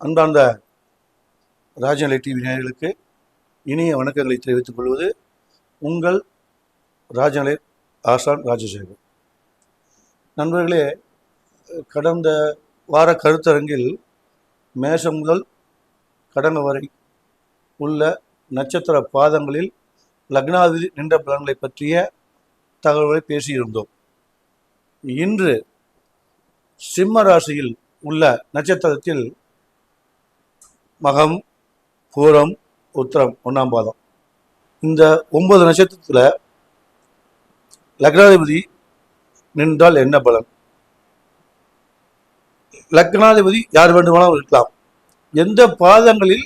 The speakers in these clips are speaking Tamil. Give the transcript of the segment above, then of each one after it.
அன்பார்ந்த ராஜநிலை டிவி நேயர்களுக்கு இனிய வணக்கங்களை தெரிவித்துக் கொள்வது உங்கள் ராஜநிலை ஆசான் ராஜசேகர். நண்பர்களே, கடந்த வார கருத்தரங்கில் மேஷம் முதல் கடகம் வரை உள்ள நட்சத்திர பாதங்களில் லக்னாதிபதி நின்ற பலன்களை பற்றிய தகவல்களை பேசியிருந்தோம். இன்று சிம்ம ராசியில் உள்ள நட்சத்திரத்தில் மகம், பூரம், உத்திரம் 1ஆம் பாதம், இந்த 9 நட்சத்திரத்தில் லக்னாதிபதி நின்றால் என்ன பலன்? லக்னாதிபதி யார் வேண்டுமானாலும் இருக்கலாம். எந்த பாதங்களில்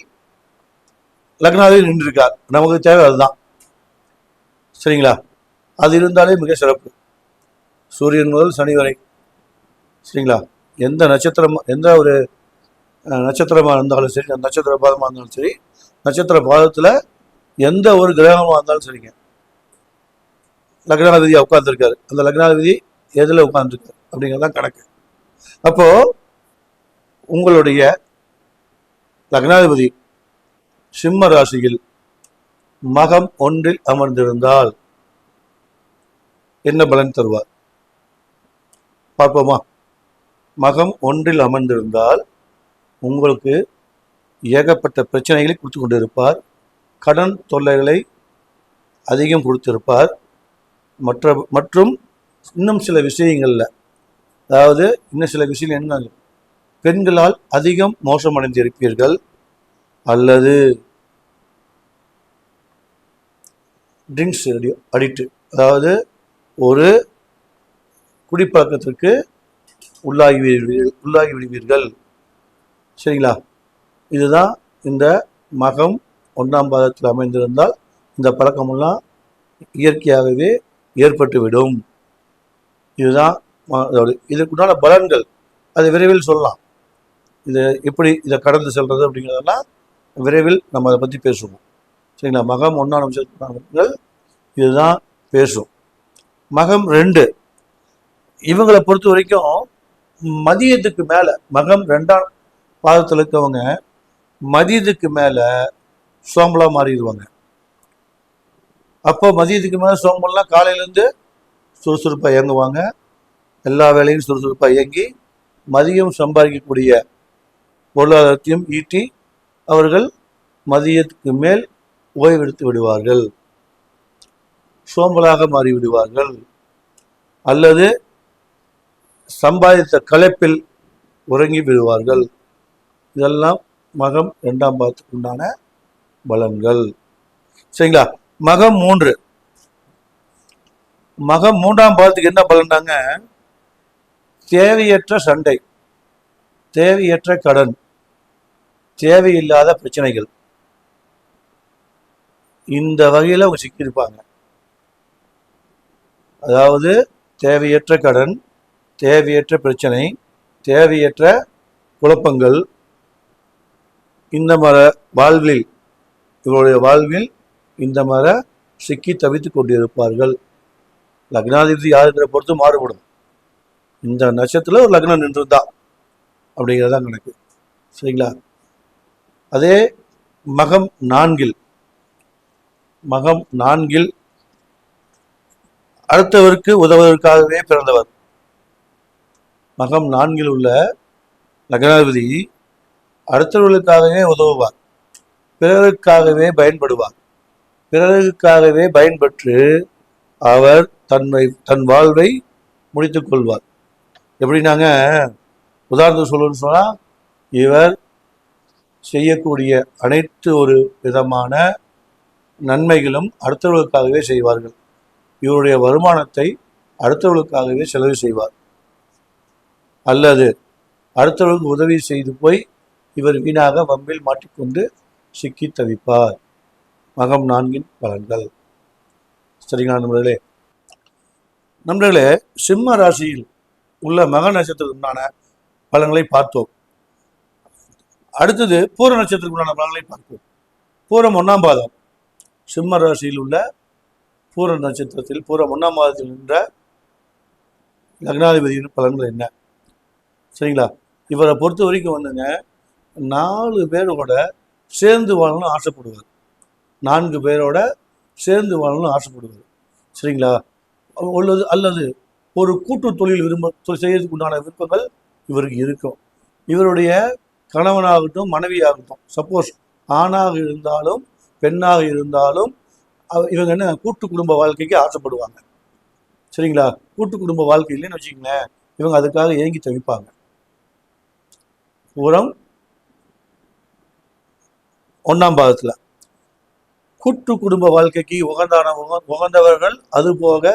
லக்னாதிபதி நின்றிருக்கார் நமக்கு தேவை அதுதான். சரிங்களா? அது இருந்தாலே மிக சிறப்பு. சூரியன் முதல் சனி வரை. சரிங்களா? எந்த நட்சத்திரம், எந்த ஒரு நட்சத்திரமாக இருந்தாலும் சரி, நட்சத்திர பாதமாக இருந்தாலும் சரி, நட்சத்திர பாதத்தில் எந்த ஒரு கிரகமாக இருந்தாலும் சரிங்க, லக்னாதிபதியாக உட்கார்ந்துருக்காரு. அந்த லக்னாதிபதி எதில் உட்கார்ந்துருக்காரு அப்படிங்கிறதான் கணக்கு. அப்போ உங்களுடைய லக்னாதிபதி சிம்ம ராசியில் மகம் 1இல் அமர்ந்திருந்தால் என்ன பலன் தருவார் பார்ப்போமா? மகம் 1இல் அமர்ந்திருந்தால் உங்களுக்கு ஏகப்பட்ட பிரச்சனைகளை கொடுத்து கொண்டிருப்பார். கடன் தொல்லைகளை அதிகம் கொடுத்திருப்பார். மற்றும் இன்னும் சில விஷயங்கள்ல, அதாவது இன்னும் சில விஷயங்கள் என்ன, பெண்களால் அதிகம் மோசமடைந்திருப்பீர்கள், அல்லது ட்ரிங்க்ஸ் அடிக்ட், அதாவது ஒரு குடிப்பழக்கத்திற்கு உள்ளாகி விடுவீர்கள். சரிங்களா? இதுதான் இந்த மகம் 1ஆம் பாதத்தில் அமைந்திருந்தால் இந்த பழக்கமெல்லாம் இயற்கையாகவே ஏற்பட்டுவிடும். இதுதான் இதுக்குண்டான பலன்கள். அதை விரைவில் சொல்லலாம். இது எப்படி இதை கடந்து செல்றது அப்படிங்கிறதெல்லாம் விரைவில் நம்ம அதை பற்றி பேசுவோம். சரிங்களா? மகம் 1ஆம் பலன்கள் இதுதான் பேசும். மகம் 2 இவங்களை பொறுத்த வரைக்கும் மதியத்துக்கு மேலே, மகம் 2ஆம் பாதத்தில் இருக்கவங்க மதியத்துக்கு மேலே சோம்பலாக மாறிடுவாங்க. அப்போ மதியத்துக்கு மேலே சோம்பல்லாம் காலையிலேருந்து சுறுசுறுப்பாக இயங்குவாங்க. எல்லா வேலையும் சுறுசுறுப்பாக இயங்கி மதியம் சம்பாதிக்கக்கூடிய பொருளாதாரத்தையும் ஈட்டி அவர்கள் மதியத்துக்கு மேல் ஓய்வெடுத்து விடுவார்கள், சோம்பலாக மாறிவிடுவார்கள், அல்லது சம்பாதித்த களைப்பில் உறங்கி விடுவார்கள். இதெல்லாம் மகம் 2ஆம் பாதத்துக்கு உண்டான பலன்கள். சரிங்களா? மகம் 3 மகம் 3ஆம் பாதத்துக்கு என்ன பலன்டாங்க? தேவையற்ற சண்டை, தேவையற்ற கடன், தேவையில்லாத பிரச்சனைகள், இந்த வகையில் அவங்க சிக்கியிருப்பாங்க. அதாவது தேவையற்ற கடன், தேவையற்ற பிரச்சனை, தேவையற்ற குழப்பங்கள், இந்த மாதிரி வாழ்வில், இவருடைய வாழ்வில் இந்த மாதிரி சிக்கி தவித்து கொண்டிருப்பார்கள். லக்னாதிபதி யாருங்கிற பொறுத்து மாறுபடும். இந்த நட்சத்திரத்தில் ஒரு லக்னம் நின்றுதா அப்படிங்கிறதான் கணக்கு. சரிங்களா? அதே மகம் 4இல், மகம் 4இல் அடுத்தவருக்கு உதவுவதற்காகவே பிறந்தவர். மகம் 4இல் உள்ள லக்னாதிபதி அடுத்தவர்களுக்காகவே உதவுவார், பிறருக்காகவே பயன்படுவார், பிறருக்காகவே பயன்பெற்று அவர் தன் வாழ்வை முடித்துக் கொள்வார். எப்படின்னாங்க, உதாரணத்துக்கு சொல்லணும்னு சொன்னால், இவர் செய்யக்கூடிய அனைத்து ஒரு விதமான நன்மைகளும் அடுத்தவர்களுக்காகவே செய்வார்கள். இவருடைய வருமானத்தை அடுத்தவர்களுக்காகவே செலவு செய்வார், அல்லது அடுத்தவர்களுக்கு உதவி செய்து போய் இவர் வீணாக வம்பில் மாட்டிக்கொண்டு சிக்கி தவிப்பார். மகம் 4இன் பலன்கள். சரிங்களா நண்பர்களே, சிம்ம ராசியில் உள்ள மக நட்சத்திரத்துக்குண்டான பலன்களை பார்த்தோம். அடுத்தது பூர நட்சத்திரத்துக்குண்டான பலன்களை பார்ப்போம். பூரம் 1ஆம் பாதம், சிம்ம ராசியில் உள்ள பூர நட்சத்திரத்தில் பூரம் 1ஆம் பாதத்தில் நின்ற லக்னாதிபதியின் பலன்கள் என்ன? சரிங்களா? இவரை பொறுத்த வரைக்கும் வந்துங்க, 4 பேரோட சேர்ந்து வாழணும்னு ஆசைப்படுவார். 4 பேரோட சேர்ந்து வாழணும்னு ஆசைப்படுவார். சரிங்களா? அல்லது ஒரு கூட்டு தொழில் செய்யறதுக்கு உண்டான விருப்பங்கள் இவருக்கு இருக்கும். இவருடைய கணவனாகட்டும் மனைவியாகட்டும், சப்போஸ் ஆணாக இருந்தாலும் பெண்ணாக இருந்தாலும் இவங்க என்ன கூட்டு குடும்ப வாழ்க்கைக்கு ஆசைப்படுவாங்க. சரிங்களா? கூட்டு குடும்ப வாழ்க்கை இல்லைன்னு வச்சுக்கங்களேன், இவங்க அதுக்காக ஏங்கி தவிப்பாங்க. பூரம் 1ஆம் பாதத்துல கூட்டு குடும்ப வாழ்க்கைக்கு உகந்தவர்கள், அதுபோக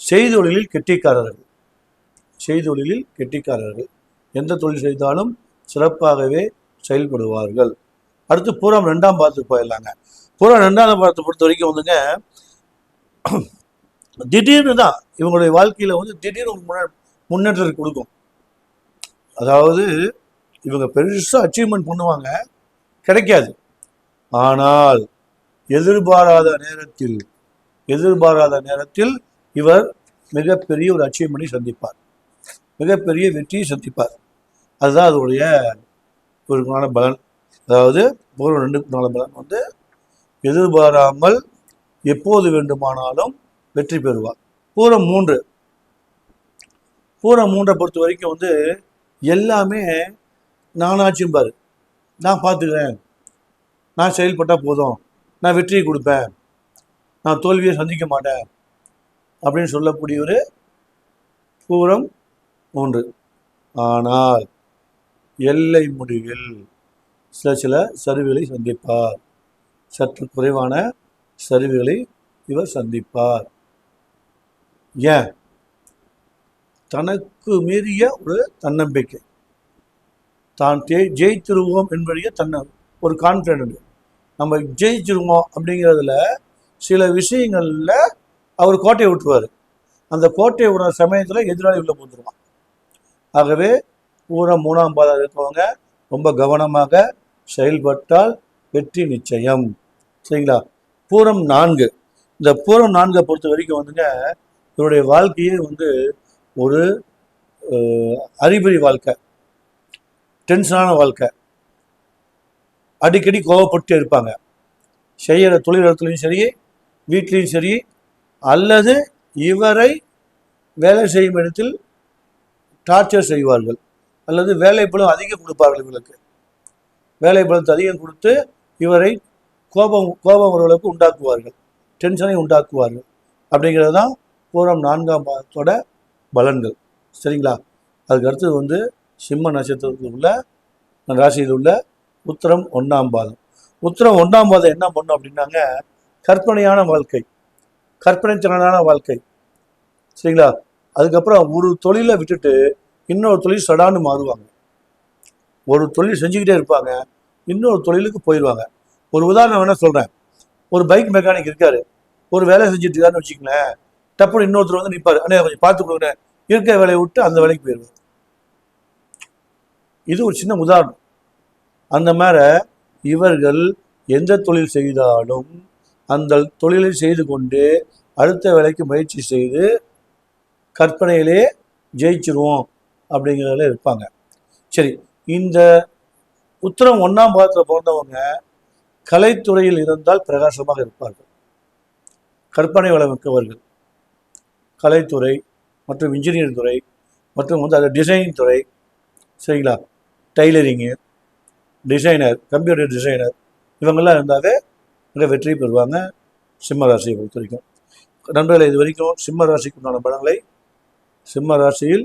செய்தொழிலில் கெட்டிக்காரர்கள், எந்த தொழில் செய்தாலும் சிறப்பாகவே செயல்படுவார்கள். அடுத்து பூரம் 2ஆம் பாதத்துக்கு போயிடலாங்க. பூரம் 2ஆம் பாதத்தை பொறுத்த வரைக்கும் வந்துங்க, திடீர்னு தான் இவங்களுடைய வாழ்க்கையில திடீர்னு முன்னேற்றம் கொடுக்கும். அதாவது இவங்க பெருசா அச்சீவ்மெண்ட் பண்ணுவாங்க, கிடைக்காது. ஆனால் எதிர்பாராத நேரத்தில் இவர் மிகப்பெரிய ஒரு அச்சீவ்மெண்ட்டை சந்திப்பார், மிகப்பெரிய வெற்றியை சந்திப்பார். அதுதான் அதோடைய ஒரு பலன். அதாவது பூரம் 2க்குனால பலன் எதிர்பாராமல் எப்போது வேண்டுமானாலும் வெற்றி பெறுவார். பூரம் 3 பொறுத்த வரைக்கும் எல்லாமே நானாச்சும் பாரு, நான் பார்த்துக்கிறேன், நான் செயல்பட்டால் போதும், நான் வெற்றியை கொடுப்பேன், நான் தோல்வியை சந்திக்க மாட்டேன் அப்படின்னு சொல்லக்கூடிய ஒரு பூரம் 3. ஆனால் எல்லை முடிவில் சில சரிவுகளை சந்திப்பார். சற்று குறைவான சரிவுகளை இவர் சந்திப்பார். ஏன்? தனக்கு மீறிய ஒரு தன்னம்பிக்கை, தான் ஜெயித்திருவோம் என்பதைய ஒரு கான்ஃபிடென்ட், நம்ம ஜெயிச்சிருவோம் அப்படிங்கிறதுல சில விஷயங்கள்ல அவர் கோட்டையை விட்டுருவார். அந்த கோட்டையை விடுற சமயத்தில் எதிராளி உள்ள போந்துருவான். ஆகவே பூரம் 3ஆம் பாதம் இருக்கவங்க ரொம்ப கவனமாக செயல்பட்டால் வெற்றி நிச்சயம். சரிங்களா? பூரம் 4, இந்த பூரம் 4 பொறுத்த வரைக்கும் இவருடைய வாழ்க்கையே ஒரு அறிபறி வாழ்க்கை, டென்ஷனான வாழ்க்கை, அடிக்கடி கோவப்பட்டு இருப்பாங்க. செய்கிற தொழிலிடத்துலையும் சரி, வீட்லேயும் சரி, அல்லது இவரை வேலை செய்யும் இடத்தில் டார்ச்சர் செய்வார்கள், அல்லது வேலைப்பளம் அதிகம் கொடுப்பார்கள். இவர்களுக்கு வேலைப்பளத்தை அதிகம் கொடுத்து இவரை கோபம் உறவுகளுக்கு உண்டாக்குவார்கள், டென்ஷனை உண்டாக்குவார்கள். அப்படிங்கிறது தான் பூரம் 4ஆம் பாதத்தோட பலன்கள். சரிங்களா? அதுக்கு அடுத்தது சிம்ம நட்சத்திரத்தில் உள்ள ராசியில் உள்ள உத்திரம் 1ஆம் பாதம். உத்திரம் 1ஆம் பாதம் என்ன பண்ணும் அப்படின்னாங்க, கற்பனையான வாழ்க்கை, கற்பனை திறனான வாழ்க்கை. சரிங்களா? அதுக்கப்புறம் ஒரு தொழிலை விட்டுட்டு இன்னொரு தொழில் சடான்னு மாறுவாங்க. ஒரு தொழில் செஞ்சுக்கிட்டே இருப்பாங்க, இன்னொரு தொழிலுக்கு போயிடுவாங்க. ஒரு உதாரணம் வேணா சொல்கிறேன். ஒரு பைக் மெக்கானிக் இருக்காரு, ஒரு வேலை செஞ்சுட்டு இருக்காருன்னு வச்சுக்கங்களேன். டப்புனு இன்னொருத்தர் நிற்பார், அண்ணே கொஞ்சம் பார்த்து கொடுக்குறேன், இருக்கிற வேலையை விட்டு அந்த வேலைக்கு போயிடுவார். இது ஒரு சின்ன உதாரணம். அந்த மாதிரி இவர்கள் எந்த தொழில் செய்தாலும் அந்த தொழிலை செய்து கொண்டு அடுத்த வேலைக்கு முயற்சி செய்து கற்பனையிலே ஜெயிச்சிருவோம் அப்படிங்கிறதுல இருப்பாங்க. சரி, இந்த உத்திரம் 1ஆம் பாதத்தில் பிறந்தவங்க கலைத்துறையில் இருந்தால் பிரகாசமாக இருப்பார்கள். கற்பனை வளமிக்கவர்கள், கலைத்துறை மற்றும் இன்ஜினியரிங் துறை மற்றும் அது டிசைனிங் துறை, சரிங்களா, டைலரிங்கு, டிசைனர், கம்ப்யூட்டர் டிசைனர், இவங்கெல்லாம் இருந்தாவே மிக வெற்றி பெறுவாங்க. சிம்ம ராசியை பொறுத்த வரைக்கும். நண்பர்களை இது வரைக்கும் சிம்ம ராசிக்கு உண்டான பலன்களை, சிம்ம ராசியில்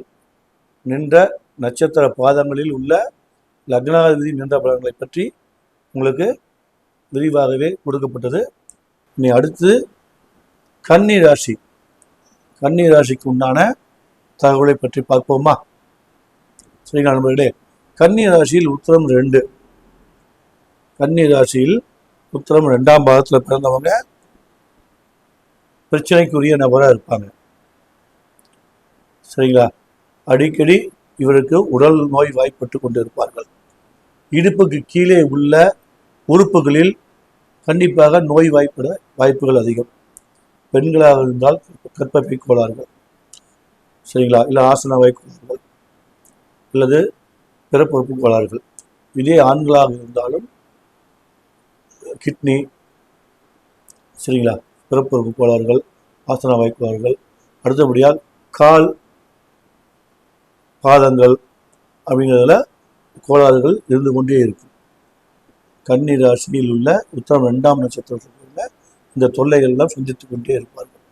நின்ற நட்சத்திர பாதங்களில் உள்ள லக்னாதிபதி நின்ற பலன்களை பற்றி உங்களுக்கு விரிவாகவே கொடுக்கப்பட்டது. இனி அடுத்து கன்னி ராசி, கன்னி ராசிக்கு உண்டான தகவலை பற்றி பார்ப்போமா? சரிங்களா நண்பர்களே? கன்னி ராசியில் உத்திரம் 2, கன்னி ராசியில் உத்திரம் 2ஆம் பாதத்தில் பிறந்தவங்க பிரச்சனைக்குரிய நபராக இருப்பாங்க. சரிங்களா? அடிக்கடி இவருக்கு உடல் நோய் வாய்ப்பட்டு கொண்டு இருப்பார்கள். இடுப்புக்கு கீழே உள்ள உறுப்புகளில் கண்டிப்பாக நோய் வாய்ப்புகள் அதிகம். பெண்களாக இருந்தால் கர்ப்பப்பை கோளாறுகள், சரிங்களா, இல்லை ஆசன வாய்ப்புகள் அல்லது பிறப்புறுப்பு கோளாறுகள், இதே ஆண்களாக இருந்தாலும் கிட்னி, சரிங்களா, பிறப்புறுப்பு கோளாறுகள், ஆசன வாய்க்கோளாறுகள், அடுத்தபடியாக கால், பாதங்கள் அப்படிங்கிறதுல கோளாறுகள் இருந்து கொண்டே இருக்கும். கன்னி ராசியில் உள்ள உத்திரம் 2ஆம் நட்சத்திரத்தில் உள்ள இந்த தொல்லைகள் எல்லாம் சந்தித்துக் கொண்டே இருப்பார்கள்.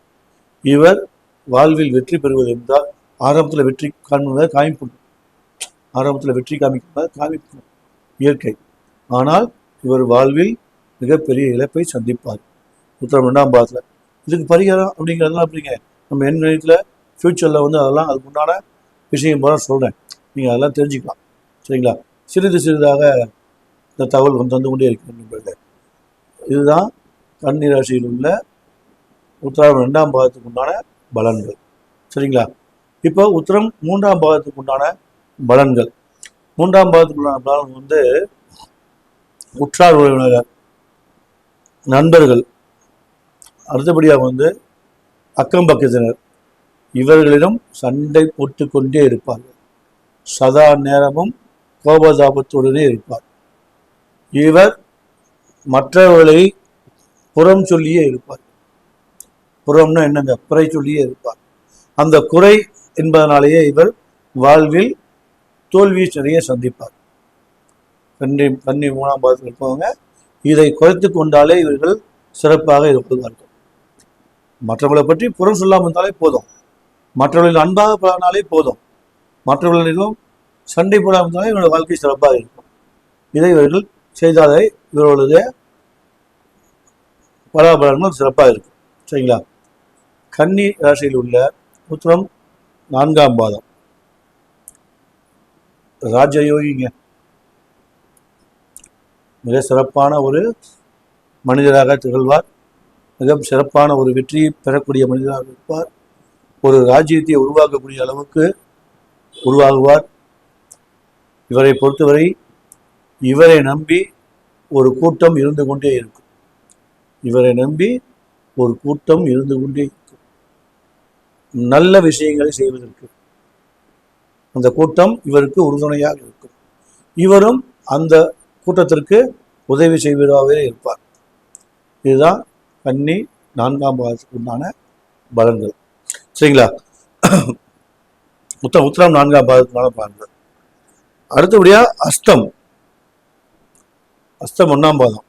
இவர் வாழ்வில் வெற்றி பெறுவது என்றால் ஆரம்பத்தில் வெற்றி காண்பதை காமிக்கணும், ஆரம்பத்தில் வெற்றி காமிக்கணும் இயற்கை. ஆனால் இவர் வாழ்வில் மிகப்பெரிய இழப்பை சந்திப்பார் உத்திரம் 2ஆம் பாதத்தில். இதுக்கு பரிகாரம் அப்படிங்கிறதுலாம் அப்படிங்க நம்ம என் கணிதத்தில் ஃப்யூச்சரில் வந்து அதெல்லாம் அதுக்கு உண்டான விஷயம் போல சொல்கிறேன், நீங்கள் அதெல்லாம் தெரிஞ்சுக்கலாம். சரிங்களா? சிறிது சிறிதாக இந்த தகவல் வந்து தந்து கொண்டே இருக்கிறது. இதுதான் கன்னி ராசியில் உள்ள உத்திரம் 2ஆம் பாதத்துக்கு உண்டான பலன்கள். சரிங்களா? இப்போ உத்திரம் 3ஆம் பாதத்துக்கு உண்டான பலன்கள். 3ஆம் பாதத்துக்கு உண்டான பலன் வந்து உற்றார் உறவினர், நண்பர்கள், அடுத்தபடியாக வந்து அக்கம் பக்கத்தினர், இவர்களிடம் சண்டை போட்டுக்கொண்டே இருப்பார்கள். சதா நேரமும் கோபதாபத்துடனே இருப்பார். இவர் மற்றவர்களை புறம் சொல்லியே இருப்பார். புறம்னா என்னங்க? குறை சொல்லியே இருப்பார். அந்த குறை என்பதனாலேயே இவர் வாழ்வில் தோல்வி நிறைய சந்திப்பார். கன்னி 3ஆம் பாதத்தில் இருப்பவங்க இதை குறைத்து கொண்டாலே இவர்கள் சிறப்பாக இருப்பார்கள். மற்றவர்களை பற்றி புறம் சொல்லாமல் இருந்தாலே போதும், மற்றவர்களின் அன்பாக பழகினாலே போதும், மற்றவர்களிடம் சண்டை போடாமல் இருந்தாலே இவருடைய வாழ்க்கை சிறப்பாக இருக்கும். இதை இவர்கள் செய்தாலே இவர்களுடைய பலாபலன்கள் சிறப்பாக இருக்கும். சரிங்களா? கன்னி ராசியில் உள்ள உத்திரம் 4ஆம் பாதம் ராஜயோகிங்க. மிக சிறப்பான ஒரு மனிதராக திகழ்வார். மிக சிறப்பான ஒரு வெற்றியை பெறக்கூடிய மனிதராக இருப்பார். ஒரு ராஜ்யத்தை உருவாக்கக்கூடிய அளவுக்கு உருவாகுவார். இவரை பொறுத்தவரை இவரை நம்பி ஒரு கூட்டம் இருந்து கொண்டே இருக்கும். இவரை நம்பி ஒரு கூட்டம் இருந்து கொண்டே இருக்கும். நல்ல விஷயங்களை செய்வதற்கு அந்த கூட்டம் இவருக்கு உறுதுணையாக இருக்கும். இவரும் அந்த கூட்டத்திற்கு உதவி செய்வதாகவே இருப்பார். இதுதான் கன்னி 4ஆம் பாதத்துக்கு உண்டான பலன்கள். சரிங்களா? உத்திரம் 4ஆம் பாதத்துக்கான பலன்கள். அடுத்தபடியா அஸ்தம் 1ஆம் பாதம்.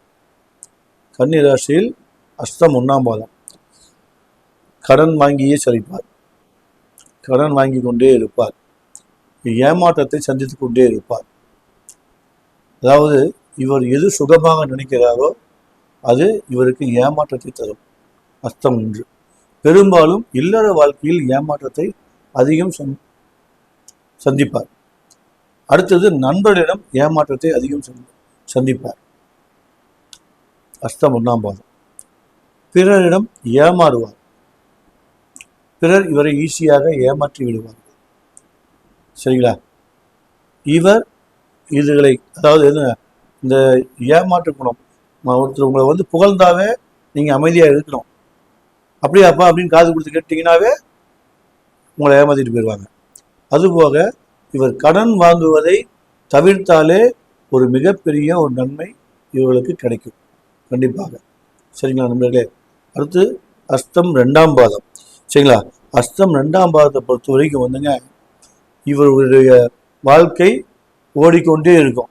கன்னி ராசியில் அஸ்தம் 1ஆம் பாதம். கடன் வாங்கியே செழிப்பார். கடன் வாங்கி கொண்டே இருப்பார். ஏமாற்றத்தை சந்தித்துக் கொண்டே இருப்பார். அதாவது இவர் எது சுகமாக நினைக்கிறாரோ அது இவருக்கு ஏமாற்றத்தை தரும். அஸ்தம் 1. பெரும்பாலும் இல்லற வாழ்க்கையில் ஏமாற்றத்தை அதிகம் சந்திப்பார். அடுத்தது நண்பர்களிடம் ஏமாற்றத்தை அதிகம் சந்திப்பார். அஸ்தம் 1ஆம் பாதம். பிறரிடம் ஏமாறுவார். பிறர் இவரை ஈஸியாக ஏமாற்றி விடுவார்கள். சரிங்களா? இவர் இதுகளை அதாவது இந்த ஏமாற்று குணம், ஒருத்தர் உங்களை வந்து புகழ்ந்தாவே நீங்கள் அமைதியாக இருக்கணும். அப்படியாப்பா அப்படின்னு காது கொடுத்து கேட்டீங்கன்னாவே உங்களை ஏமாற்றிட்டு போயிடுவாங்க. அதுபோக இவர் கடன் வாங்குவதை தவிர்த்தாலே ஒரு மிகப்பெரிய ஒரு நன்மை இவர்களுக்கு கிடைக்கும் கண்டிப்பாக. சரிங்களா நண்பர்களே? அடுத்து அஸ்தம் 2ஆம் பாதம். சரிங்களா? அஸ்தம் 2ஆம் பாதத்தை பொறுத்த வரைக்கும் வந்துங்க இவருடைய வாழ்க்கை ஓடிக்கொண்டே இருக்கும்.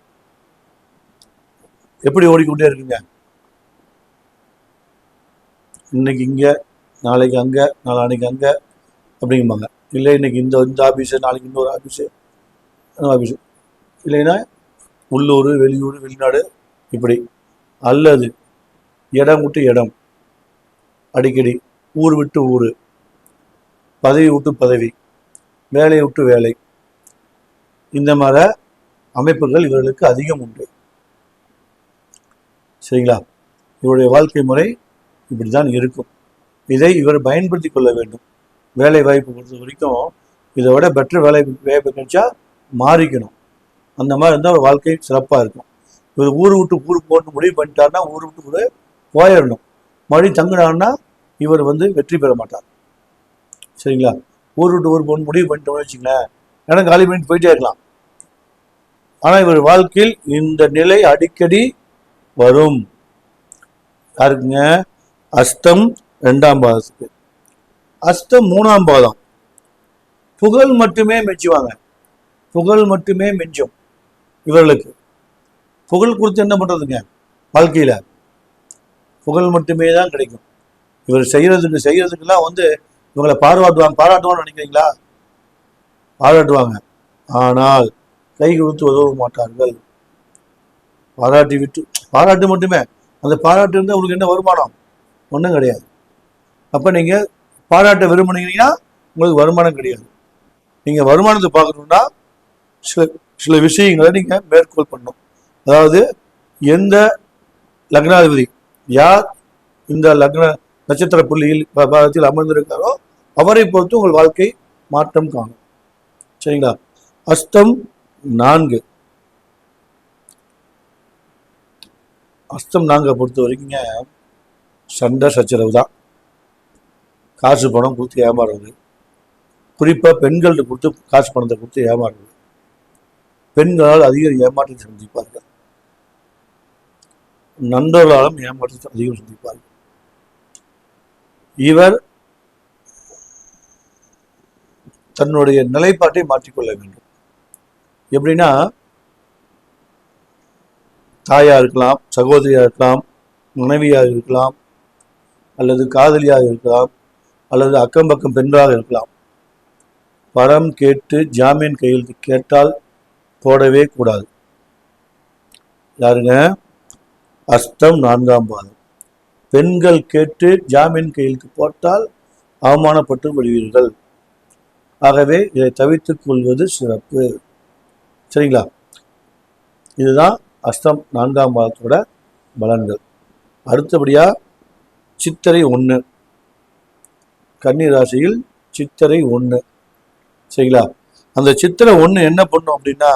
எப்படி ஓடிக்கொண்டே இருக்குங்க? இன்னைக்கு இங்கே, நாளைக்கு அங்கே, நாளைக்கு அங்கே அப்படிங்குவாங்க. இல்லை இன்னைக்கு இந்த ஆஃபீஸு, நாளைக்கு இன்னொரு ஆஃபீஸு இல்லைன்னா உள்ளூர், வெளியூர், வெளிநாடு, இப்படி. அல்லது இடம் விட்டு இடம், அடிக்கடி ஊர் விட்டு ஊர், பதவி விட்டு பதவி, வேலையை விட்டு வேலை, இந்த மாதிரி அமைப்புகள் இவர்களுக்கு அதிகம் உண்டு. சரிங்களா? இவருடைய வாழ்க்கை முறை இப்படி தான் இருக்கும். இதை இவர் பயன்படுத்தி கொள்ள வேண்டும். வேலை வாய்ப்பு பொறுத்த வரைக்கும் இதை விட பெட்டர் வாய்ப்பு கிடைச்சா மாறிக்கணும். அந்த மாதிரி இருந்தால் வாழ்க்கை சிறப்பாக இருக்கும். இவர் ஊர் விட்டு ஊருக்கு போட்டு முடிவு பண்ணிட்டாருன்னா ஊர் விட்டு கூட போயிடணும். மறுபடியும் தங்கினான்னா இவர் வந்து வெற்றி பெற மாட்டார். சரிங்களா? ஊர் விட்டு ஊர் போகணும் முடிவு பண்ணிட்டோம்னு வச்சுங்களேன், எனக்கு காலி பண்ணிட்டு போயிட்டே இருக்கலாம். ஆனா இவர் வாழ்க்கையில் இந்த நிலை அடிக்கடி வரும். யாருக்குங்க? அஸ்தம் 2ஆம் பாதத்துக்கு. அஸ்தம் 3ஆம் பாதம் புகழ் மட்டுமே மெச்சுவாங்க. புகழ் மட்டுமே மெஞ்சும் இவர்களுக்கு. புகழ் கொடுத்து என்ன பண்றதுங்க? வாழ்க்கையில புகழ் மட்டுமே தான் கிடைக்கும். இவர் செய்யறதுக்கெல்லாம் இவங்களை பாராட்டுவான்னு நினைக்கிறீங்களா? பாராட்டுவாங்க. ஆனால் கை கொடுத்து உதவ மாட்டார்கள். பாராட்டு மட்டுமே. அந்த பாராட்டு இருந்தால் உங்களுக்கு என்ன வருமானம்? ஒன்றும் கிடையாது. அப்ப நீங்க பாராட்ட விரும்புனீங்கன்னா உங்களுக்கு வருமானம் கிடையாது. நீங்க வருமானத்தை பார்க்கணும்னா சில விஷயங்களை நீங்க மேற்கோள் பண்ணணும். அதாவது எந்த லக்னாதிபதி யார் இந்த லக்ன நட்சத்திர புள்ளியில் பாதத்தில் அமர்ந்திருக்காரோ அவரை பொறுத்து உங்கள் வாழ்க்கை மாற்றம் காணும். சரிங்களா? அஸ்தம் 4. அஸ்தம் 4 பொறுத்த வரைக்குங்க சண்டை சச்சரவு தான். காசு பணம் கொடுத்து ஏமாறுறது. குறிப்பா பெண்கள்கிட்ட கொடுத்து காசு பணத்தை கொடுத்து ஏமாறுறது. பெண்களால் அதிக ஏமாற்றத்தை சந்திப்பார்கள். நண்பர்களாலும் ஏமாற்றத்தை அதிகம் சந்திப்பார்கள். இவர் தன்னுடைய நிலைப்பாட்டை மாற்றிக்கொள்ள வேண்டும். எப்படின்னா, தாயா இருக்கலாம், சகோதரியா இருக்கலாம், மனைவியாக இருக்கலாம், அல்லது காதலியாக இருக்கலாம், அல்லது அக்கம் பக்கம் பெண்களாக இருக்கலாம். பணம் கேட்டு ஜாமீன் கையெழுத்து கேட்டால் போடவே கூடாது. யாருங்க? அஸ்தம் 4ஆம் பாதம். பெண்கள் கேட்டு ஜாமீன் கையெழுத்து போட்டால் அவமானப்பட்டு விடுவீர்கள். ஆகவே இதை தவிர்த்துக் கொள்வது சிறப்பு. சரிங்களா? இதுதான் அஸ்தம் 4ஆம் பாதத்தோட பலன்கள். அடுத்தபடியா சித்திரை 1. கன்னி ராசியில் சித்திரை 1. சரிங்களா? அந்த சித்திரை 1 என்ன பண்ணும் அப்படின்னா,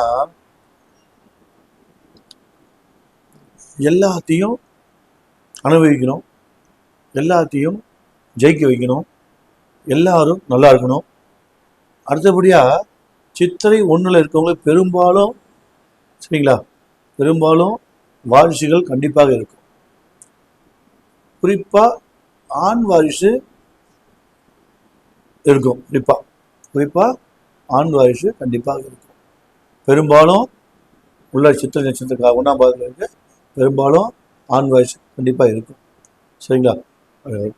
எல்லாத்தையும் அனுபவிக்கணும், எல்லாத்தையும் ஜெயிக்க வைக்கணும், எல்லாரும் நல்லா இருக்கணும். அடுத்தபடியா சித்திரை 1 இருக்கவங்க பெரும்பாலும், சரிங்களா, பெரும்பாலும் வாரிசுகள் கண்டிப்பாக இருக்கும். குறிப்பா ஆண் வாரிசு இருக்கும். குறிப்பா ஆண் வாரிசு கண்டிப்பாக இருக்கும். பெரும்பாலும் உள்ள சித்திரை நட்சத்திரக்காக 1ஆம் பாதத்தில் இருக்க பெரும்பாலும் ஆண் வாரிசு கண்டிப்பா இருக்கும். சரிங்களா?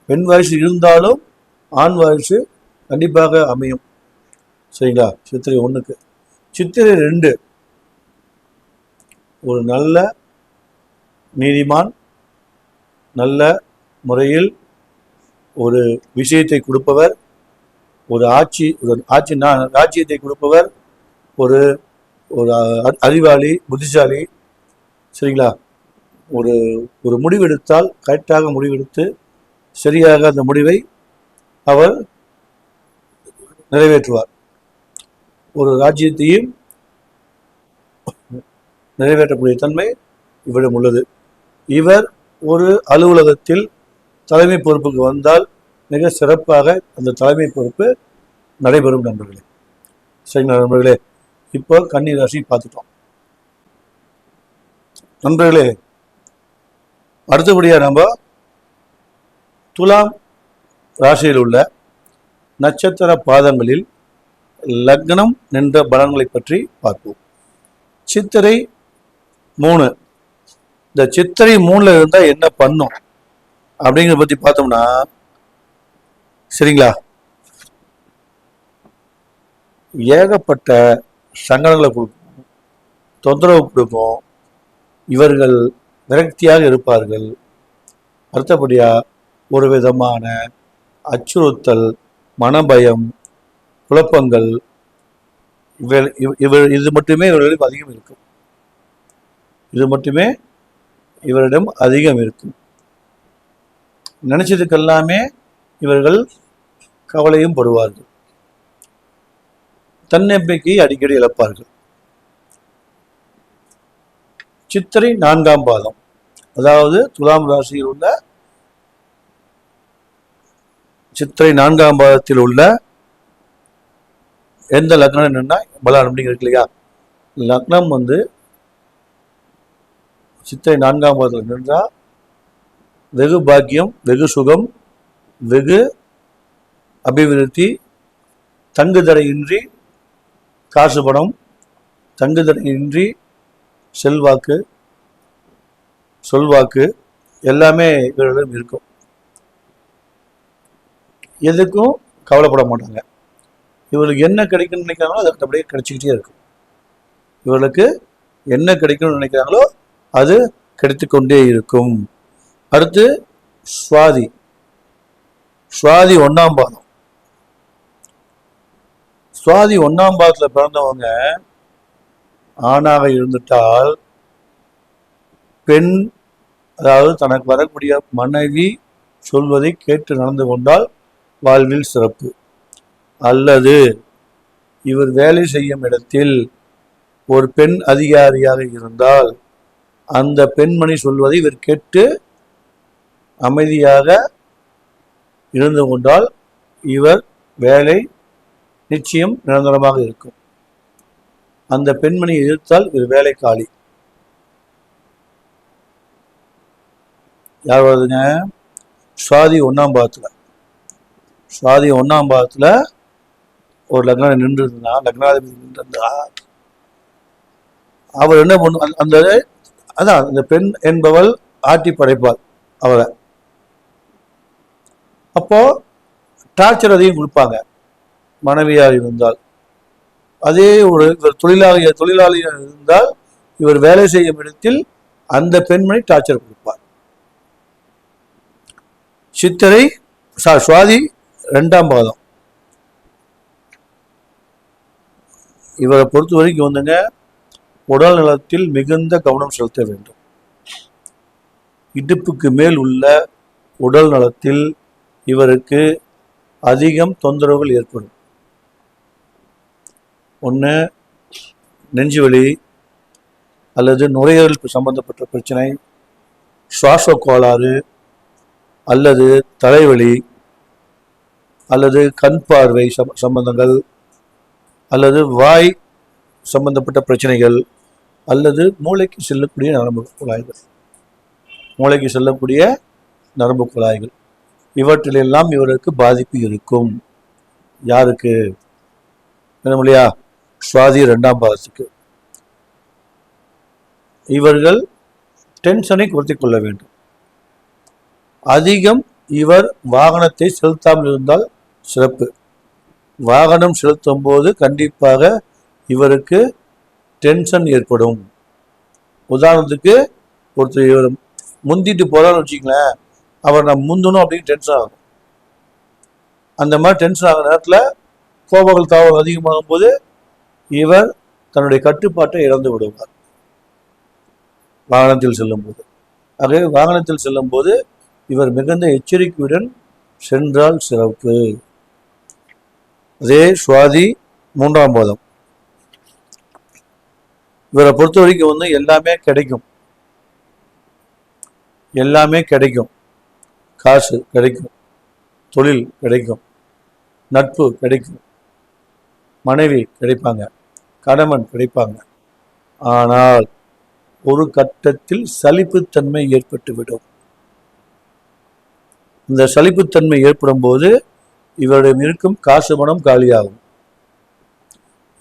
பெண் வாரிசு இருந்தாலும் ஆண் வாரிசு கண்டிப்பாக அமையும். சரிங்களா? சித்திரை 1க்கு. சித்திரை 2 ஒரு நல்ல நீதிமான், நல்ல முறையில் ஒரு விஷயத்தை கொடுப்பவர், ஒரு ராஜ்யத்தை கொடுப்பவர், ஒரு ஒரு அறிவாளி, புத்திசாலி. சரிங்களா? ஒரு முடிவெடுத்தால் கரெக்டாக முடிவெடுத்து சரியாக அந்த முடிவை அவர் நிறைவேற்றுவார். ஒரு ராஜ்யத்தையும் நிறைவேற்றக்கூடிய தன்மை இவரிடம் உள்ளது. இவர் ஒரு அலுவலகத்தில் தலைமை பொறுப்புக்கு வந்தால் மிக சிறப்பாக அந்த தலைமை பொறுப்பு நடைபெறும். நண்பர்களே, சரிங்களா நண்பர்களே? இப்போ கன்னி ராசி பார்த்துட்டோம். நண்பர்களே, அடுத்தபடியா நம்ம துலாம் ராசியில் உள்ள நட்சத்திர பாதங்களில் லக்னம் நின்ற பலன்களை பற்றி பார்ப்போம். சித்திரை 3. இந்த சித்திரை 3 இருந்தா என்ன பண்ணும் அப்படிங்கிறத பத்தி பார்த்தோம்னா, சரிங்களா, ஏகப்பட்ட சங்கடங்களை கொடுக்கும், தொந்தரவு கொடுக்கும். இவர்கள் விரக்தியாக இருப்பார்கள். அடுத்தபடியா ஒரு விதமான அச்சுறுத்தல், மனபயம், குழப்பங்கள், இது மட்டுமே இவர்களிடம் அதிகம் இருக்கும். இது மட்டுமே இவரிடம் அதிகம் இருக்கும். நினைச்சதுக்கெல்லாமே இவர்கள் கவலையும் படுவார்கள். தன்னம்பிக்கையை அடிக்கடி இழப்பார்கள். சித்திரை 4ஆம் பாதம், அதாவது துலாம் ராசியில் உள்ள சித்திரை 4ஆம் பாதத்தில் உள்ள எந்த லக்னம் என்னன்னா பலன் அப்படிங்கிறது இல்லையா, லக்னம் சித்திரை 4ஆம் பாதத்தில் நின்றால் வெகு பாக்கியம், வெகு சுகம், வெகு அபிவிருத்தி, தங்குதடையின்றி காசு பணம், தங்குதடையின்றி செல்வாக்கு, சொல்வாக்கு எல்லாமே இவர்களிடம் இருக்கும். எதுக்கும் கவலைப்பட மாட்டாங்க. இவர்களுக்கு என்ன கிடைக்கும்னு நினைக்கிறாங்களோ அது அப்படியே கிடைச்சிக்கிட்டே இருக்கும். இவர்களுக்கு என்ன கிடைக்கும்னு நினைக்கிறாங்களோ அது கிடைத்து கொண்டே இருக்கும். அடுத்து சுவாதி. சுவாதி 1ஆம் பாதம். சுவாதி 1ஆம் பாதத்தில் பிறந்தவங்க ஆணாக இருந்துட்டால் பெண், அதாவது தனக்கு வரக்கூடிய மனைவி சொல்வதை கேட்டு நடந்து கொண்டால் வாழ்வில் சிறப்பு. அல்லது இவர் வேலை செய்யும் இடத்தில் ஒரு பெண் அதிகாரியாக இருந்தால் அந்த பெண்மணி சொல்வதை இவர் கேட்டு அமைதியாக இருந்து கொண்டால் இவர் வேலை நிச்சயம் நிரந்தரமாக இருக்கும். அந்த பெண்மணியை எதிர்த்தால் இவர் வேலை காலி. யார் வருதுங்க? சுவாதி 1ஆம் பாதத்துல. சுவாதி 1ஆம் பாதத்துல ஒரு லக்னம் நின்று இருந்தா, லக்னாதிபதி நின்று இருந்தா, அவர் என்ன பண்ணும்? அதான் அந்த பெண் என்பவள் ஆட்டி படைப்பாள் அவரை. அப்போ டார்ச்சர் அதையும் கொடுப்பாங்க மனைவியாக இருந்தால். அதே ஒரு இவர் தொழிலாளியாக இருந்தால் இவர் வேலை செய்யும் இடத்தில் அந்த பெண்மணி டார்ச்சர் கொடுப்பார். சித்திரை சுவாதி 2ஆம் பாதம். இவரை பொறுத்த வரைக்கும் உடல் நலத்தில் மிகுந்த கவனம் செலுத்த வேண்டும். இடுப்புக்கு மேல் உள்ள உடல் நலத்தில் இவருக்கு அதிகம் தொந்தரவுகள் ஏற்படும். ஒன்று நெஞ்சுவலி, அல்லது நுரையீரலுக்கு சம்பந்தப்பட்ட பிரச்சனை, சுவாச கோளாறு, அல்லது தலைவலி, அல்லது கண் பார்வை சம்பந்தங்கள், அல்லது வாய் சம்பந்தப்பட்ட பிரச்சனைகள், அல்லது மூளைக்கு செல்லக்கூடிய நரம்பு குழாய்கள். மூளைக்கு செல்லக்கூடிய நரம்பு குழாய்கள் இவற்றிலெல்லாம் இவருக்கு பாதிப்பு இருக்கும். யாருக்கு? இல்லையா? சுவாதி 2ஆம் பாதத்துக்கு. இவர்கள் டென்ஷனை குறைத்துக் கொள்ள வேண்டும். அதிகம் இவர் வாகனத்தை செலுத்தாமல் இருந்தால் சிறப்பு. வாகனம் செலுத்தும் போது கண்டிப்பாக இவருக்கு டென்ஷன் ஏற்படும். உதாரணத்துக்கு ஒருத்தர் இவர் முந்திட்டு போறான்னு வச்சுங்களேன், அவர் நான் முந்தணும் அப்படின்னு டென்ஷன் ஆகும். அந்த மாதிரி டென்ஷன் ஆகிற நேரத்தில் கோபங்கள் தாவல் அதிகமாகும் போது இவர் தன்னுடைய கட்டுப்பாட்டை இழந்து விடுவார் வாகனத்தில் செல்லும் போது. ஆகவே வாகனத்தில் செல்லும் போது இவர் மிகுந்த எச்சரிக்கையுடன் சென்றால் சிறப்பு. அதே சுவாதி 3ஆம் பாதம். இவரை பொறுத்த வரைக்கும் எல்லாமே கிடைக்கும். எல்லாமே கிடைக்கும். காசு கிடைக்கும், தொழில் கிடைக்கும், நட்பு கிடைக்கும், மனைவி கிடைப்பாங்க, கணவன் கிடைப்பாங்க. ஆனால் ஒரு கட்டத்தில் சலிப்புத்தன்மை ஏற்பட்டுவிடும். இந்த சலிப்புத்தன்மை ஏற்படும் போது இவரிடம் இருக்கும் காசு பணம் காலியாகும்.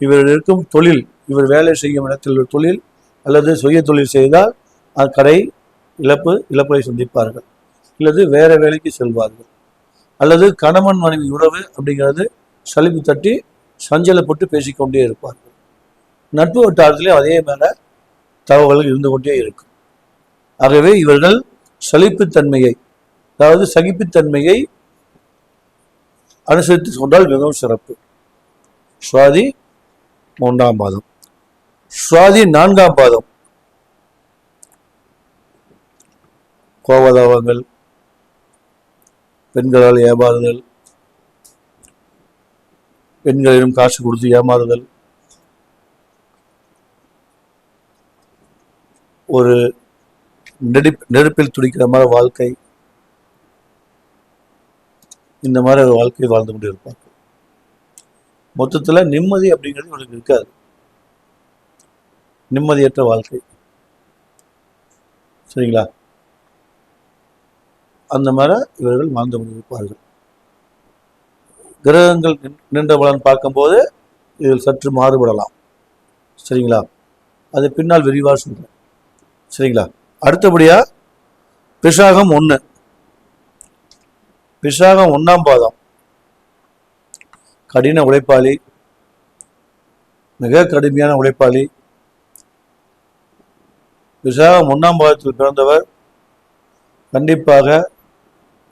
இவரிடம் இருக்கும் தொழில், இவர் வேலை செய்யும் இடத்தில் ஒரு தொழில் அல்லது சுய தொழில் செய்தால் அது கடை இழப்பை சந்திப்பார்கள். அல்லது வேற வேலைக்கு செல்வார்கள். அல்லது கணவன் மனைவி உறவு அப்படிங்கிறது சலிப்பு தட்டி சஞ்சலப்பட்டு பேசிக்கொண்டே இருப்பார்கள். நட்பு வட்டாரத்திலே அதே மேல தகவல்கள் இருந்து கொண்டே இருக்கும். ஆகவே இவர்கள் சலிப்புத்தன்மையை, அதாவது சகிப்புத்தன்மையை அனுசரித்து கொண்டால் மிகவும் சிறப்பு. சுவாதி 3ஆம் பாதம். சுவாதி 4ஆம் பாதம். கோபதாபங்கள், பெண்களால் ஏமாறுதல், பெண்களிடம் காசு கொடுத்து ஏமாறுதல், ஒரு நெருப்பில் துடிக்கிற மாதிரி வாழ்க்கை, இந்த மாதிரி ஒரு வாழ்க்கை வாழ்ந்து கொண்டு இருப்பாங்க. மொத்தத்தில் நிம்மதி அப்படிங்கிறது இவங்களுக்கு இருக்காது. நிம்மதியற்ற வாழ்க்கை. சரிங்களா? அந்த மாதிரி இவர்கள் வாழ்ந்து கொண்டிருப்பார்கள். கிரகங்கள் நின்ற பலன் பார்க்கும்போது இதில் சற்று மாறுபடலாம். சரிங்களா? அது பின்னால் விரிவாக சொல்றேன். சரிங்களா? அடுத்தபடியா விசாகம் 1. விசாகம் 1ஆம் பாதம் கடின உழைப்பாளி, மிக கடுமையான உழைப்பாளி. விசாகம் 1ஆம் பாதத்தில் பிறந்தவர் கண்டிப்பாக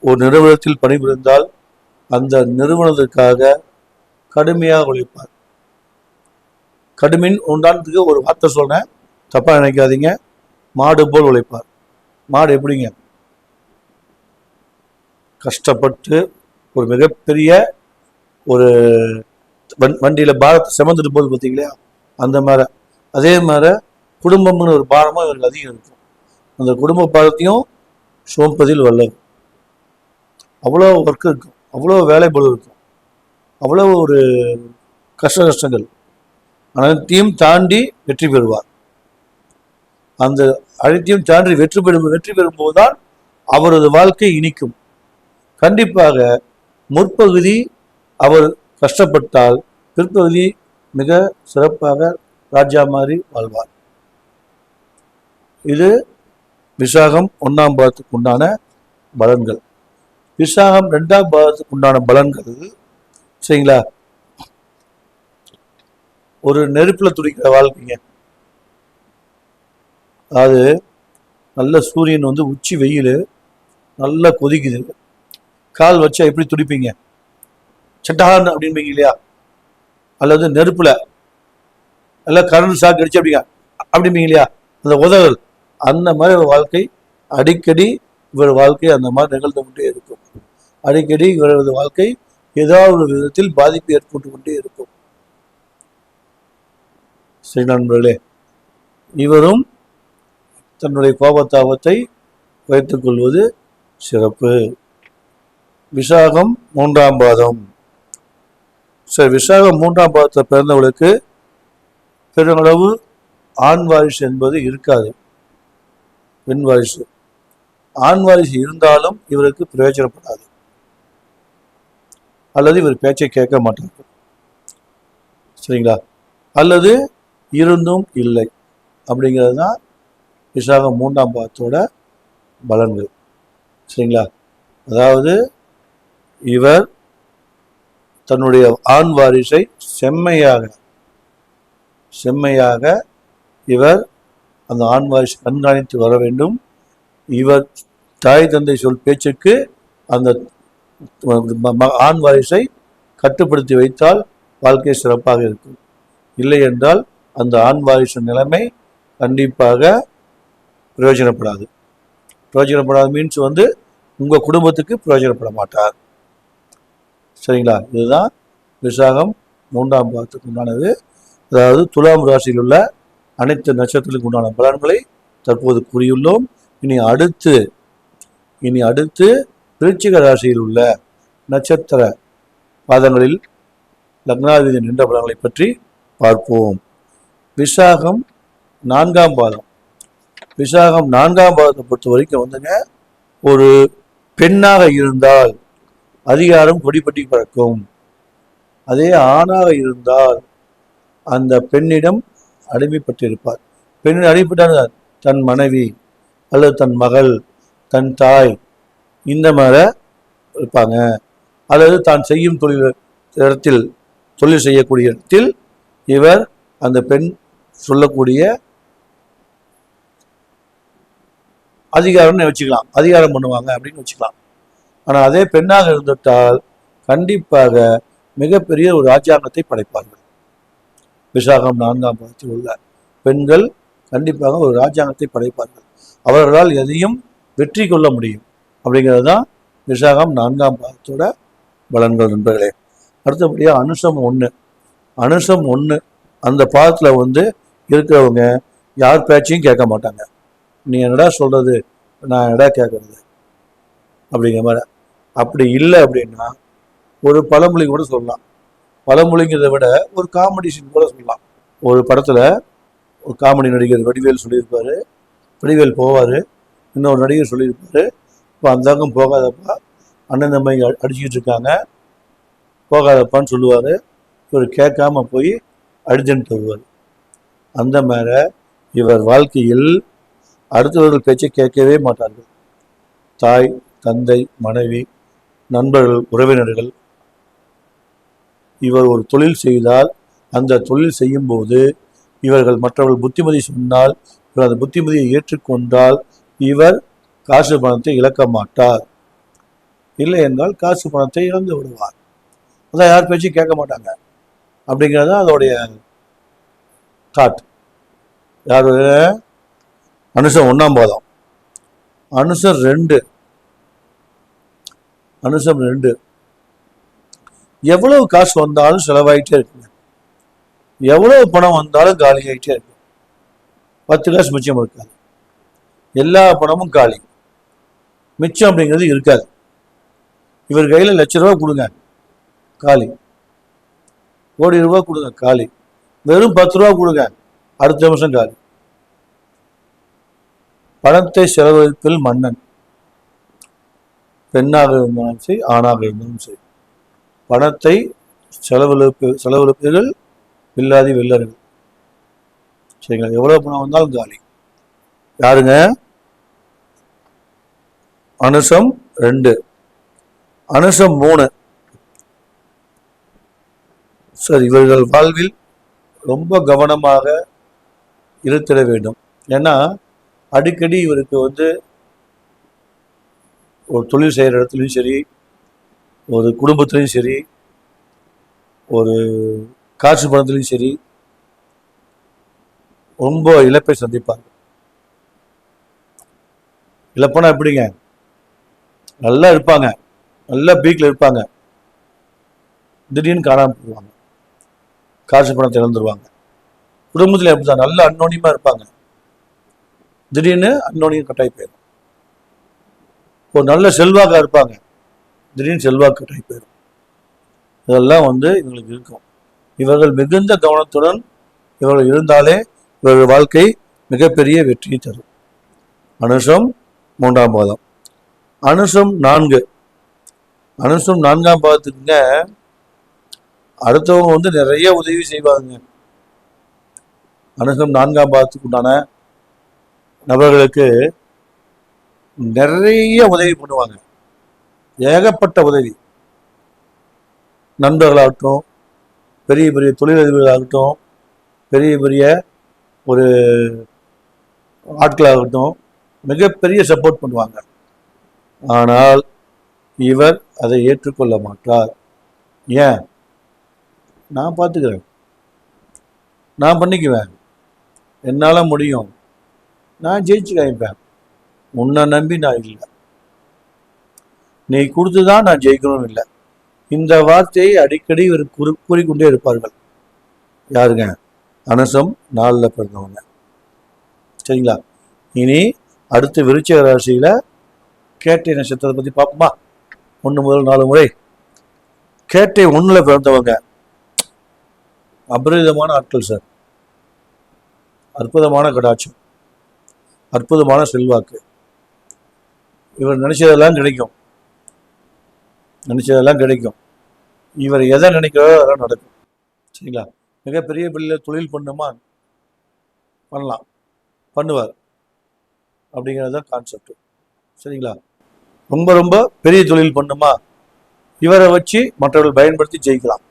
ஒரு நிறுவனத்தில் பணிபுரிந்தால் அந்த நிறுவனத்திற்காக கடுமையாக உழைப்பார். கடுமின் உண்டானதுக்கு ஒரு வார்த்தை சொல்றேன், தப்பா நினைக்காதீங்க. மாடு போல் உழைப்பார். மாடு எப்படிங்க? கஷ்டப்பட்டு ஒரு மிகப்பெரிய ஒரு வண்டியில பாரத்தை சுமந்துட்டு போது பார்த்தீங்களா, அந்த மாதிரி. அதே மாதிரி குடும்பம்னு ஒரு பாரமும் இவருக்கு அதிகம் இருக்கும். அந்த குடும்ப பாரத்தையும் சுமப்பதில் வல்லது. அவ்வளோ ஒர்க் இருக்கும், அவ்வளோ வேலைப்பளு இருக்கும், அவ்வளோ ஒரு கஷ்டங்கள் அனைத்தையும் தாண்டி வெற்றி பெறுவார். அந்த அனைத்தையும் தாண்டி வெற்றி பெறும்போது தான் அவரது வாழ்க்கை இனிக்கும். கண்டிப்பாக முற்பகுதி அவர் கஷ்டப்பட்டால் பிற்பகுதி மிக சிறப்பாக ராஜா மாதிரி வாழ்வார். இது விசாகம் 1ஆம் பாதத்துக்கு உண்டான பலன்கள். விசாகம் 2ஆம் பாதத்துக்கு உண்டான பலன்கள். சரிங்களா? ஒரு நெருப்புல துடிக்கிற வாழ்க்கைங்க. அது நல்ல சூரியன் உச்சி வெயில் நல்லா கொதிக்குது, கால் வச்சா எப்படி துடிப்பீங்க? சட்டான் அப்படின்பீங்க இல்லையா? அல்லது நெருப்புல நல்லா கரண்ட் ஷாக் அடிச்சு அப்படிம்பீங்க இல்லையா? அந்த உதவல் அந்த மாதிரி ஒரு வாழ்க்கை அடிக்கடி இவர் வாழ்க்கை அந்த மாதிரி நிகழ்ந்து கொண்டே இருக்கும். அடிக்கடி இவரது வாழ்க்கை ஏதாவது ஒரு விதத்தில் பாதிப்பு ஏற்பட்டு கொண்டே இருக்கும். சரி நண்பர்களே, இவரும் தன்னுடைய கோபத்தாபத்தை வைத்துக் கொள்வது சிறப்பு. விசாகம் 3ஆம் பாதம். சரி, விசாகம் 3ஆம் பாதத்தை பிறந்தவர்களுக்கு பெருமளவு ஆண் வாரிசு என்பது இருக்காது, பெண் வாரிசு. ஆண் வாரிசு இருந்தாலும் இவருக்கு பிரயோஜனப்படாது, அல்லது இவர் பேச்சை கேட்க மாட்டார். சரிங்களா? அல்லது இருந்தும் இல்லை. அப்படிங்கிறது தான் விசாகம் 3ஆம் பாதத்தோட பலன்கள். சரிங்களா? அதாவது இவர் தன்னுடைய ஆண் வாரிசை செம்மையாக இவர் அந்த ஆண் வாரிசை கண்காணித்து வர வேண்டும். இவர் தாய் தந்தை சொல் பேச்சுக்கு அந்த ஆண் வாரிசை கட்டுப்படுத்தி வைத்தால் வாழ்க்கை சிறப்பாக இருக்கும். இல்லை என்றால் அந்த ஆண் வாரிசு நிலைமை கண்டிப்பாக பிரயோஜனப்படாது. மீன்ஸ் உங்க குடும்பத்துக்கு பிரயோஜனப்பட மாட்டார். சரிங்களா? இதுதான் விசாகம் 3ஆம் பாதத்துக்கு உண்டானது. அதாவது துலாம் ராசியில் உள்ள அனைத்து நட்சத்திரத்துக்கு உண்டான பலன்களை தற்போது கூறியுள்ளோம். இனி அடுத்து விருச்சிக ராசியில் உள்ள நட்சத்திர பாதங்களில் லக்னாதிபதி நின்ற பலன்களை பற்றி பார்ப்போம். விசாகம் 4ஆம் பாதம். விசாகம் 4ஆம் பாதத்தை பொறுத்த வரைக்கும் ஒரு பெண்ணாக இருந்தால் அதிகாரம் கொடிப்பட்டி பறக்கும். அதே ஆணாக இருந்தால் அந்த பெண்ணிடம் அடிமைப்பட்டிருப்பார். பெண்ணிடம் அடிமைப்பட்டால் தன் மனைவி அல்லது தன் மகள், தன் தாய், இந்த மாதிரி இருப்பாங்க. அல்லது தான் செய்யும் தொழில் செய்யக்கூடிய இடத்தில் இவர் அந்த பெண் சொல்லக்கூடிய அதிகாரம்னு வச்சுக்கலாம், அதிகாரம் பண்ணுவாங்க அப்படின்னு வச்சுக்கலாம். ஆனால் அதே பெண்ணாக இருந்துவிட்டால் கண்டிப்பாக மிகப்பெரிய ஒரு ராஜ்யாங்கத்தை படைப்பார்கள். விசாகம் 4ஆம் பாதத்தில் உள்ள பெண்கள் கண்டிப்பாக ஒரு ராஜ்யாங்கத்தை படைப்பார்கள். அவர்களால் எதையும் வெற்றி கொள்ள முடியும். அப்படிங்கிறது தான் விசாகம் 4ஆம் பாதத்தோட பலன்கள் நண்பர்களே. அடுத்தபடியாக அனுசம் 1 அந்த பாதத்தில் இருக்கிறவங்க யார் பேச்சையும் கேட்க மாட்டாங்க. நீ என்னடா சொல்றது, நான் என்னடா கேட்கறது அப்படிங்கிற மாதிரி. அப்படி இல்லை அப்படின்னா ஒரு பழமொழி கூட சொல்லலாம். பழமொழிங்கிறத விட ஒரு காமெடி சீன் கூட சொல்லலாம். ஒரு படத்துல ஒரு காமெடி நடிகர் வடிவேல் சொல்லியிருப்பார். வடிவேல் போவார், இன்னொரு நடிகர் சொல்லியிருப்பார், இப்போ அந்த பக்கம் போகாதப்பா, அண்ணன் தம்பி அடிச்சுக்கிட்டு இருக்காங்க, போகாதப்பான்னு சொல்லுவார். இவர் கேட்காம போய் அடிச்சுட்டு வருவார். அந்த மாதிரி இவர் வாழ்க்கையில் அடுத்தவர்கள் பேச்சை கேட்கவே மாட்டார்கள். தாய், தந்தை, மனைவி, நண்பர்கள், உறவினர்கள். இவர் ஒரு தொழில் செய்தால் அந்த தொழில் செய்யும் போது இவர்கள் மற்றவர்கள் புத்திமதி சொன்னால் இவர் அந்த புத்திமதியை ஏற்றுக்கொண்டால் இவர் காசு பணத்தை இழக்க மாட்டார். இல்லை என்றால் காசு பணத்தை இழந்து விடுவார். அதான் யார் பேச்சும் கேட்க மாட்டாங்க அப்படிங்கிறது அதோடைய தாட். யாரு? அனுசம் 1ஆம் பாதம், அனுசம் 2. அனுசம் 2 எவ்வளவு காசு வந்தாலும் செலவாயிட்டே இருக்குங்க. எவ்வளவு பணம் வந்தாலும் காலி ஆகிட்டே இருக்கு. 10 காசு மிச்சம் இருக்காது. எல்லா பணமும் காலி. மிச்சம் அப்படிங்கிறது இருக்காது. இவர் கையில் ₹1,00,000 கொடுங்க, காலி. கோடி ரூபாய் கொடுங்க, காலி. வெறும் ₹10 கொடுங்க, அடுத்த நிமிஷம் காலி. பணத்தை செலவழிப்பில் மன்னன். பெண்ணாக இருந்தாலும் சரி, ஆணாக இருந்தாலும் சரி, பணத்தை செலவழிப்பீர்கள் வில்லாதி வெல்லர்கள். சரிங்களா? எவ்வளவு பணம் வந்தாலும் காலி. யாருங்க? அனுசம் 2. அனுசம் 3. சரி, இவர்கள் வாழ்வில் ரொம்ப கவனமாக இருத்திட வேண்டும். ஏன்னா அடிக்கடி இவருக்கு ஒரு தொழில் செய்கிற இடத்துலையும் சரி, ஒரு குடும்பத்திலையும் சரி, ஒரு காசு பணத்துலையும் சரி ரொம்ப இழப்பை சந்திப்பாங்க. இழப்பனா எப்படிங்க? நல்லா இருப்பாங்க, நல்லா பீக்கில் இருப்பாங்க, திடீர்னு காணாமல் போடுவாங்க, காசு பணத்தை இழந்துருவாங்க. குடும்பத்தில் எப்படிதான் நல்ல அன்னோனியமாக இருப்பாங்க, திடீர்னு அன்னோனியம் கட்டாயி போயிடும். ஒரு நல்ல செல்வாக்காக இருப்பாங்க, திடீர்னு செல்வாக்கு கட்டாயி போயிடும். இதெல்லாம் இவங்களுக்கு இருக்கும். இவர்கள் மிகுந்த கவனத்துடன் இவர்கள் இருந்தாலே இவர்கள் வாழ்க்கை மிகப்பெரிய வெற்றியை தரும். அனுசம் 3ஆம் பாதம். அனுசம் 4. அனுசம் 4ஆம் பாதத்துக்குங்க அடுத்தவங்க நிறைய உதவி செய்வாங்க. அனுசம் 4ஆம் பாதத்துக்கு உண்டான நபர்களுக்கு நிறைய உதவி பண்ணுவாங்க. ஏகப்பட்ட உதவி. நண்பர்களாகட்டும், பெரிய பெரிய தொழிலதிபர்களாகட்டும், பெரிய பெரிய ஒரு ஆட்களாகட்டும், மிகப்பெரிய சப்போர்ட் பண்ணுவாங்க. ஆனால் இவர் அதை ஏற்றுக்கொள்ள மாட்டார். ஏன்? நான் பார்த்துக்கிறேன், நான் பண்ணிக்குவேன், என்னால் முடியும், நான் ஜெயிச்சு காமிப்பேன், உன்னை நம்பி நான் இல்லை, நீ கொடுத்துதான் நான் ஜெயிக்கணும் இல்லை. இந்த வார்த்தையை அடிக்கடி இவர் கூறிக்கொண்டே இருப்பார்கள். யாருங்க? அனுசம் 4ல் பிறந்தவங்க. சரிங்களா? இனி அடுத்து விருச்சிக ராசியில கேட்டை நட்சத்திரத்தை பத்தி பார்ப்போமா? 1 முதல் 4 முறை. கேட்டை 1ல் பிறந்தவங்க அபரிதமான ஆட்கள் சார். அற்புதமான கடாட்சம், அற்புதமான செல்வாக்கு. இவர் நினைச்சதெல்லாம் கிடைக்கும், நினைச்சதெல்லாம் கிடைக்கும். இவர் எதை நினைக்கிறதோ அதெல்லாம் நடக்கும். சரிங்களா? மிகப்பெரிய பிள்ளை தொழில் பண்ணுமா, பண்ணலாம், பண்ணுவார். அப்படிங்கிறது தான் கான்செப்ட். சரிங்களா? ரொம்ப ரொம்ப பெரிய தொழில் பண்ணுமா, இவரை வச்சு மற்றவர்கள் பயன்படுத்தி ஜெயிக்கலாம்.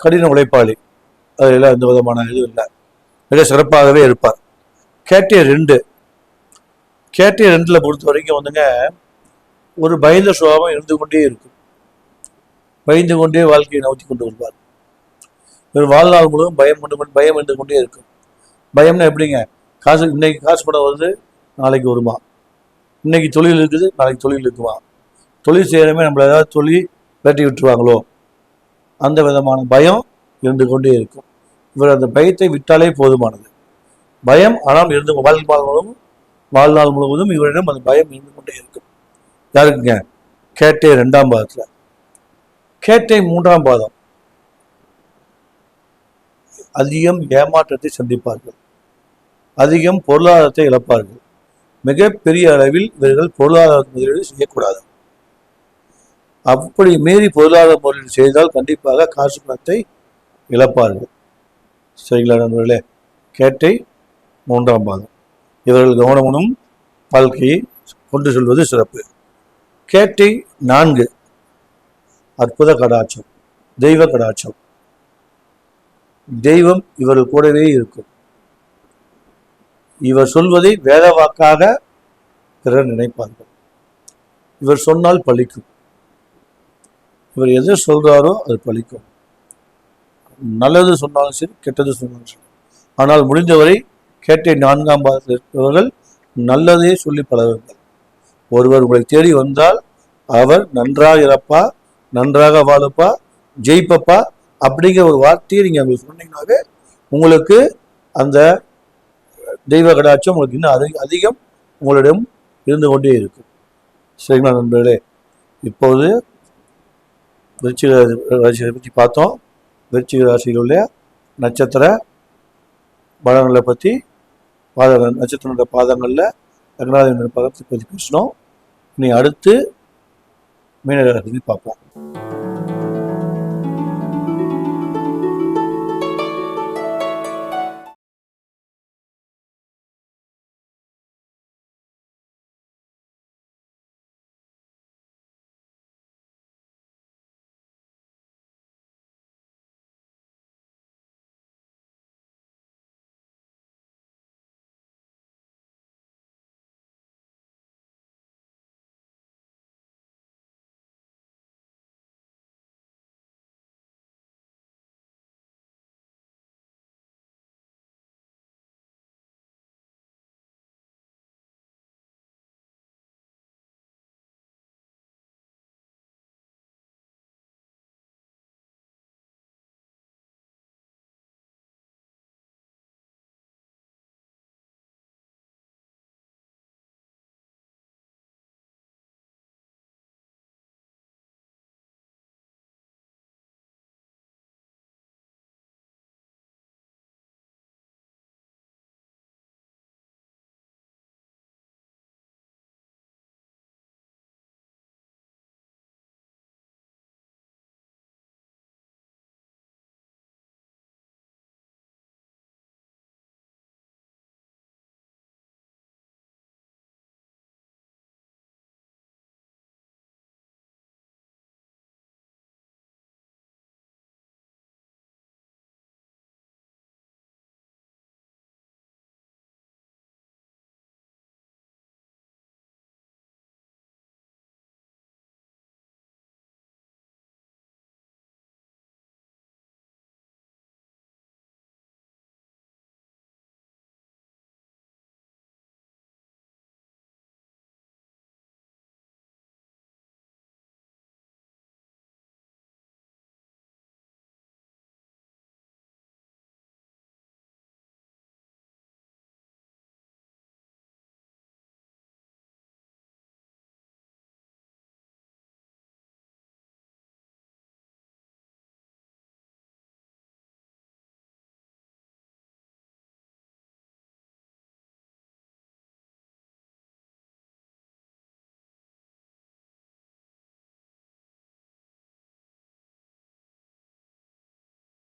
கடின உழைப்பாளி, அதெல்லாம் எந்த விதமான இதுவும் இல்லை, மிக சிறப்பாகவே இருப்பார். கேட்டை 2. கேட்டை 2ல் பொறுத்த வரைக்கும் ஒரு பயந்த சுபாவம் இருந்து கொண்டே இருக்கும். பயந்து கொண்டே வாழ்க்கையை நவுத்தி கொண்டு வருவார். இவர் வாழ்நாள் முழுவதும் பயம் இருந்து கொண்டே இருக்கும். பயம்னா எப்படிங்க? இன்னைக்கு காசு பணம் வருது, நாளைக்கு வருமா? இன்னைக்கு தொழில் இருக்குது, நாளைக்கு தொழில் இருக்குமா? தொழில் செய்யறமே நம்மள ஏதாவது தொழில் வேட்டி விட்டுருவாங்களோ, அந்த விதமான பயம் இருந்து கொண்டே இருக்கும். இவர் அந்த பயத்தை விட்டாலே போதுமானது. பயம் ஆனால் இருந்து வாழ்நாள் முழுவதும் இவரிடம் அந்த பயம் இருந்து கொண்டே இருக்கும். யாருக்குங்க? கேட்டை 2ஆம் பாதத்தில். கேட்டை 3ஆம் பாதம் அதிகம் ஏமாற்றத்தை சந்திப்பார்கள், அதிகம் பொருளாதாரத்தை இழப்பார்கள். மிகப்பெரிய அளவில் இவர்கள் பொருளாதார முதலீடு செய்யக்கூடாது. அப்படி மீறி பொருளாதார முதலீடு செய்தால் கண்டிப்பாக காசு பணத்தை இழப்பார்கள். சரிங்களா நண்பர்களே? கேட்டை 3ஆம் பாதம். இவர்கள் கவனமும் வாழ்க்கையை கொண்டு செல்வது சிறப்பு. கேட்டை 4 அற்புத கடாட்சம், தெய்வ கடாட்சம். தெய்வம் இவர்கள் கூடவே இருக்கும். இவர் சொல்வதை வேத வாக்காக பிறர் நினைப்பார்கள். இவர் சொன்னால் பலிக்கும். இவர் எதை சொல்றாரோ அது பலிக்கும். நல்லது சொன்னாலும் சரி, கெட்டது சொன்னாலும் சரி. ஆனால் முடிந்தவரை கேட்டை 4ஆம் பாதத்தில் இருப்பவர்கள் நல்லதே சொல்லி பழகுங்கள். ஒருவர் உங்களை தேடி வந்தால் அவர் நன்றாக இறப்பா, நன்றாக வாழப்பா, ஜெயிப்பப்பா அப்படிங்கிற ஒரு வார்த்தையை நீங்க அவங்க சொன்னீங்கன்னாவே உங்களுக்கு அந்த தெய்வ கடாட்சம் உங்களுக்கு இன்னும் அதிகம் உங்களிடம் இருந்து கொண்டே இருக்கும். சரிங்களா நண்பர்களே? இப்போது விருச்சிக ராசியை பற்றி பார்த்தோம். விருச்சிக ராசியில் உள்ள நட்சத்திர பலன்களை பற்றி நட்சத்திர பாதங்களில் லக்னாதிபதி பதத்தை பற்றி பேசினோம். இனி அடுத்து மீனராசி பார்ப்போம்.